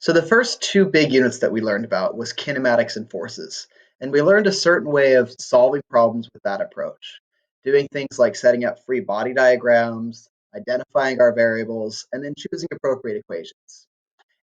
So the first two big units that we learned about was kinematics and forces. And we learned a certain way of solving problems with that approach, doing things like setting up free body diagrams, identifying our variables, and then choosing appropriate equations.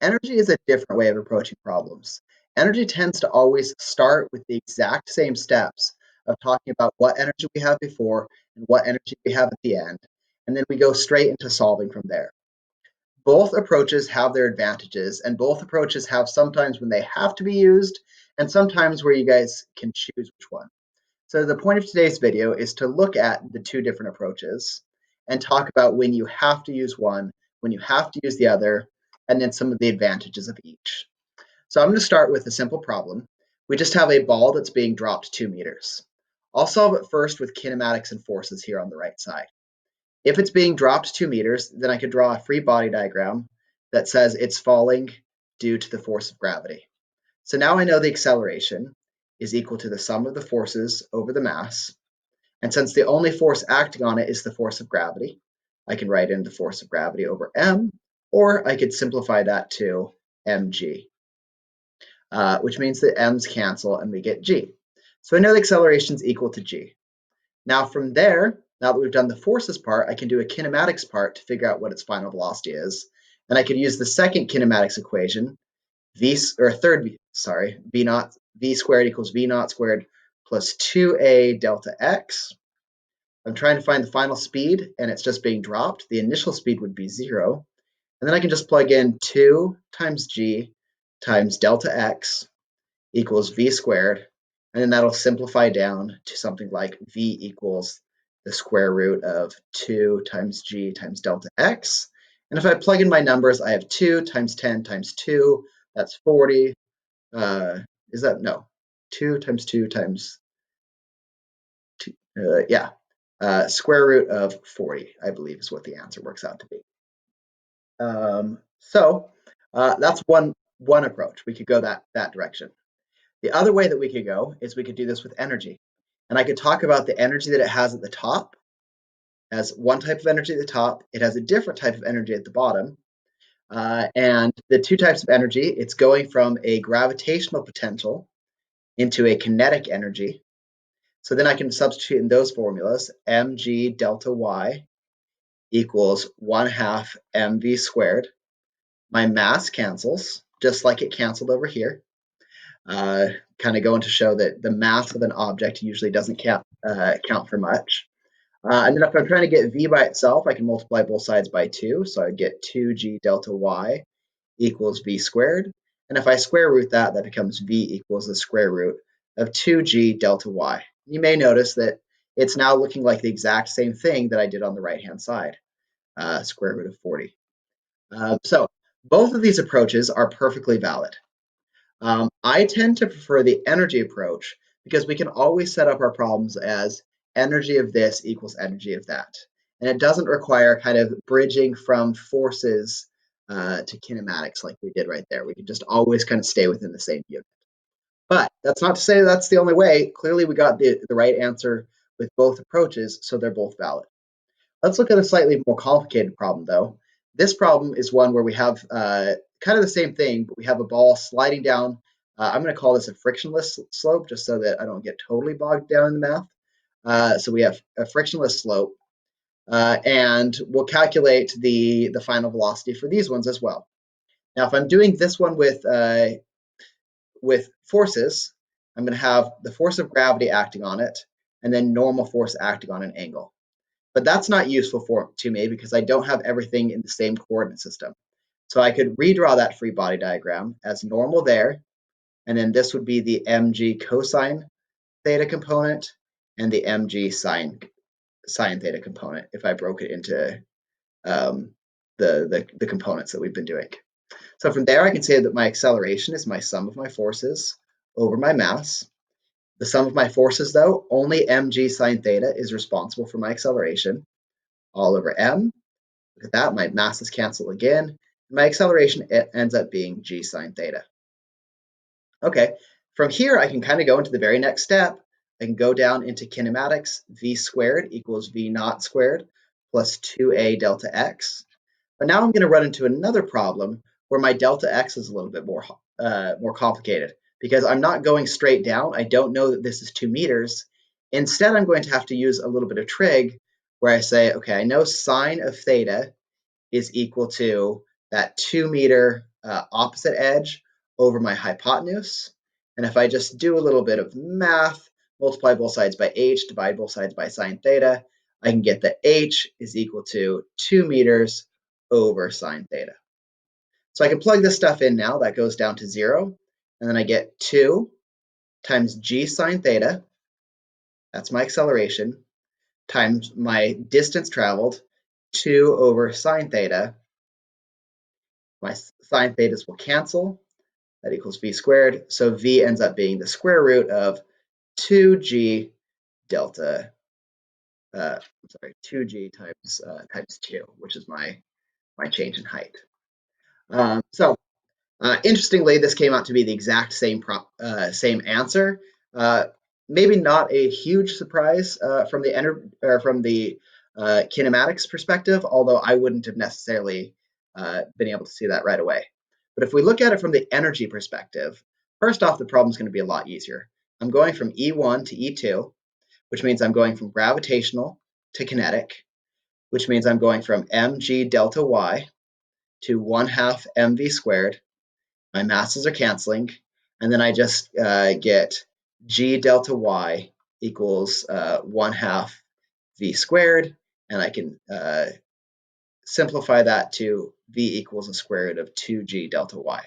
Energy is a different way of approaching problems. Energy tends to always start with the exact same steps of talking about what energy we have before and what energy we have at the end, and then we go straight into solving from there. Both approaches have their advantages, and both approaches have sometimes when they have to be used and sometimes where you guys can choose which one. So the point of today's video is to look at the two different approaches and talk about when you have to use one, when you have to use the other, and then some of the advantages of each. So I'm going to start with a simple problem. We just have a ball that's being dropped 2 meters. I'll solve it first with kinematics and forces here on the right side. If it's being dropped 2 meters, then I could draw a free body diagram that says it's falling due to the force of gravity. So now I know the acceleration is equal to the sum of the forces over the mass. And since the only force acting on it is the force of gravity, I can write in the force of gravity over m, or I could simplify that to mg, which means that m's cancel and we get g. So I know the acceleration is equal to g. Now from there, now that we've done the forces part, I can do a kinematics part to figure out what its final velocity is. And I could use the second kinematics equation, v naught, v squared equals v naught squared plus 2a delta x. I'm trying to find the final speed, and it's just being dropped. The initial speed would be 0. And then I can just plug in 2 times g times delta x equals v squared, and then that'll simplify down to something like v equals the square root of 2 times g times delta x. And if I plug in my numbers, I have 2 times 10 times 2, that's 40. Is that, no, 2 times 2 times 2, square root of 40, I believe is what the answer works out to be. That's one approach. We could go that direction. The other way that we could go is we could do this with energy. And I could talk about the energy that it has at the top as one type of energy at the top. It has a different type of energy at the bottom. And the two types of energy, it's going from a gravitational potential into a kinetic energy. So then I can substitute in those formulas, mg delta y equals 1/2 mv squared. My mass cancels, just like it canceled over here. Kind of going to show that the mass of an object usually doesn't count for much. And then if I'm trying to get v by itself, I can multiply both sides by 2. So I get 2g delta y equals v squared. And if I square root that, that becomes v equals the square root of 2g delta y. You may notice that it's now looking like the exact same thing that I did on the right-hand side, square root of 40. So both of these approaches are perfectly valid. I tend to prefer the energy approach because we can always set up our problems as energy of this equals energy of that. And it doesn't require kind of bridging from forces to kinematics like we did right there. We can just always kind of stay within the same unit. But that's not to say that's the only way. Clearly, we got the right answer with both approaches, so they're both valid. Let's look at a slightly more complicated problem, though. This problem is one where we have kind of the same thing, but we have a ball sliding down. I'm going to call this a frictionless slope just so that I don't get totally bogged down in the math. So we have a frictionless slope, and we'll calculate the final velocity for these ones as well. Now, if I'm doing this one with forces, I'm going to have the force of gravity acting on it, and then normal force acting on an angle. But that's not useful to me because I don't have everything in the same coordinate system. So I could redraw that free body diagram as normal there, and then this would be the mg cosine theta component and the mg sine theta component if I broke it into the components that we've been doing. So from there, I can say that my acceleration is my sum of my forces over my mass. The sum of my forces, though, only mg sine theta is responsible for my acceleration, all over m. Look at that, my masses cancel again. My acceleration ends up being g sine theta. Okay, from here, I can kind of go into the very next step. I can go down into kinematics, v squared equals v naught squared plus 2a delta x. But now I'm going to run into another problem where my delta x is a little bit more complicated because I'm not going straight down. I don't know that this is 2 meters. Instead, I'm going to have to use a little bit of trig where I say, okay, I know sine of theta is equal to that 2 meter opposite edge over my hypotenuse. And if I just do a little bit of math, multiply both sides by h, divide both sides by sine theta, I can get that h is equal to 2 meters over sine theta. So I can plug this stuff in now. That goes down to 0. And then I get 2 times g sine theta, that's my acceleration, times my distance traveled, 2 over sine theta. My sine thetas will cancel. That equals v squared. So v ends up being the square root of 2g delta, 2g times 2, which is my change in height. Interestingly, this came out to be the exact same answer. Uh, Maybe not a huge surprise from the kinematics perspective, although I wouldn't have necessarily been able to see that right away. But if we look at it from the energy perspective, first off, the problem is going to be a lot easier. I'm going from E1 to E2, which means I'm going from gravitational to kinetic, which means I'm going from mg delta y to 1/2 mv squared. My masses are canceling, and then I just get g delta y equals 1/2 v squared, and I can simplify that to v equals the square root of 2g delta y.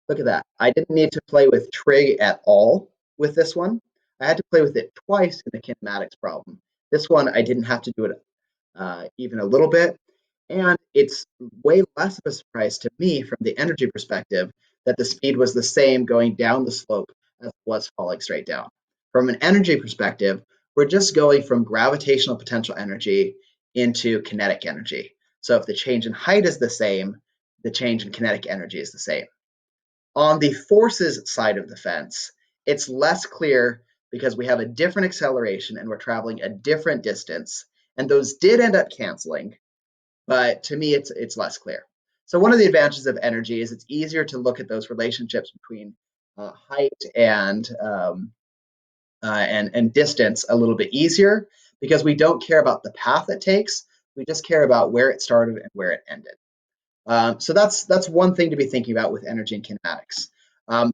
Look at that. I didn't need to play with trig at all with this one. I had to play with it twice in the kinematics problem. This one, I didn't have to do it even a little bit. And it's way less of a surprise to me from the energy perspective that the speed was the same going down the slope as it was falling straight down. From an energy perspective, we're just going from gravitational potential energy into kinetic energy. So if the change in height is the same, the change in kinetic energy is the same. On the forces side of the fence, it's less clear because we have a different acceleration and we're traveling a different distance. And those did end up canceling, but to me, it's less clear. So one of the advantages of energy is it's easier to look at those relationships between height and distance a little bit easier because we don't care about the path it takes. We just care about where it started and where it ended. So that's one thing to be thinking about with energy and kinematics.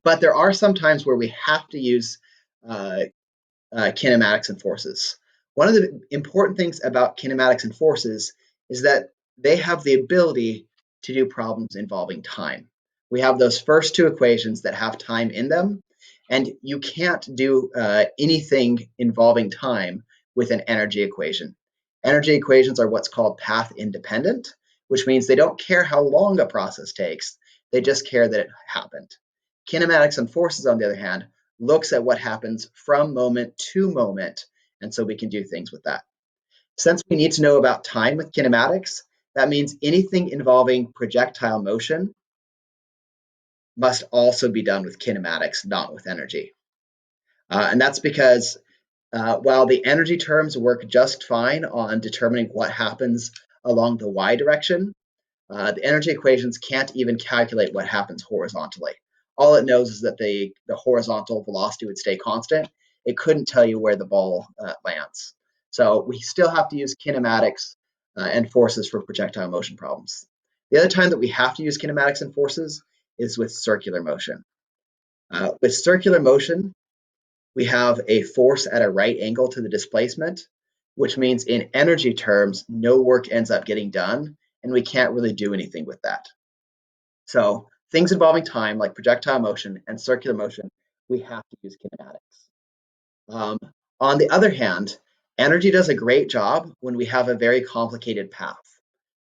But there are some times where we have to use kinematics and forces. One of the important things about kinematics and forces is that they have the ability to do problems involving time. We have those first two equations that have time in them, and you can't do anything involving time with an energy equation. Energy equations are what's called path independent, which means they don't care how long a process takes, they just care that it happened. Kinematics and forces, on the other hand, looks at what happens from moment to moment, and so we can do things with that. Since we need to know about time with kinematics, that means anything involving projectile motion must also be done with kinematics, not with energy. And that's because while the energy terms work just fine on determining what happens along the y direction, the energy equations can't even calculate what happens horizontally. All it knows is that the horizontal velocity would stay constant. It couldn't tell you where the ball lands. So we still have to use kinematics and forces for projectile motion problems. The other time that we have to use kinematics and forces is with circular motion. With circular motion, we have a force at a right angle to the displacement, which means in energy terms, no work ends up getting done, and we can't really do anything with that. So things involving time, like projectile motion and circular motion, we have to use kinematics. On the other hand, energy does a great job when we have a very complicated path.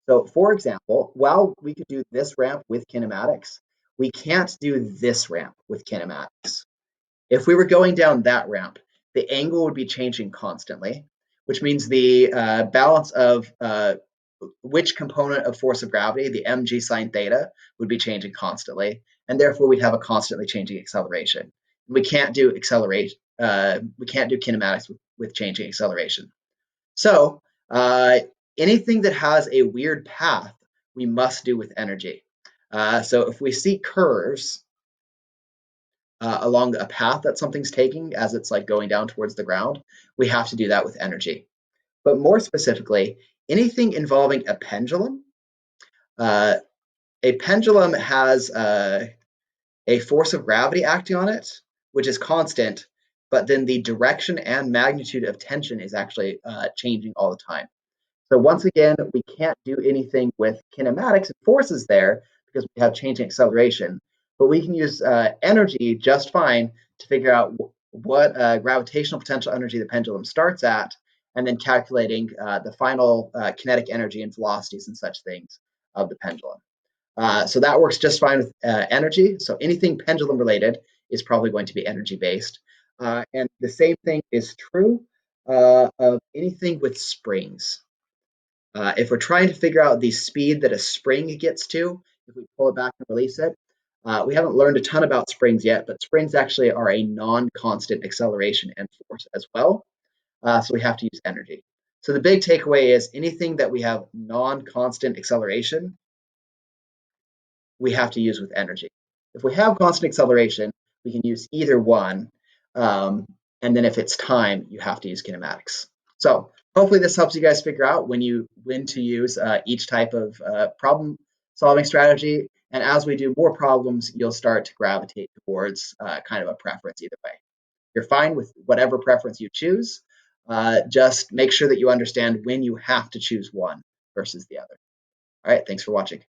So for example, while we could do this ramp with kinematics, we can't do this ramp with kinematics. If we were going down that ramp, the angle would be changing constantly, which means the balance of which component of force of gravity, the mg sine theta, would be changing constantly, and therefore we'd have a constantly changing acceleration. We can't do acceleration. We can't do kinematics with changing acceleration. So anything that has a weird path, we must do with energy. So if we see curves along a path that something's taking as it's like going down towards the ground, we have to do that with energy. But more specifically, anything involving uh, a pendulum has a force of gravity acting on it, which is constant, but then the direction and magnitude of tension is actually changing all the time. So once again, we can't do anything with kinematics and forces there because we have changing acceleration, but we can use energy just fine to figure out what gravitational potential energy the pendulum starts at, and then calculating the final kinetic energy and velocities and such things of the pendulum. So that works just fine with energy. So anything pendulum related is probably going to be energy based. And the same thing is true of anything with springs. If we're trying to figure out the speed that a spring gets to, if we pull it back and release it, we haven't learned a ton about springs yet, but springs actually are a non-constant acceleration and force as well. So we have to use energy. So the big takeaway is anything that we have non-constant acceleration, we have to use with energy. If we have constant acceleration, we can use either one. Um, and then if it's time, you have to use kinematics. So hopefully this helps you guys figure out when to use each type of problem solving strategy. And as we do more problems, you'll start to gravitate towards kind of a preference either way. You're fine with whatever preference you choose. Just make sure that you understand when you have to choose one versus the other. All right, thanks for watching.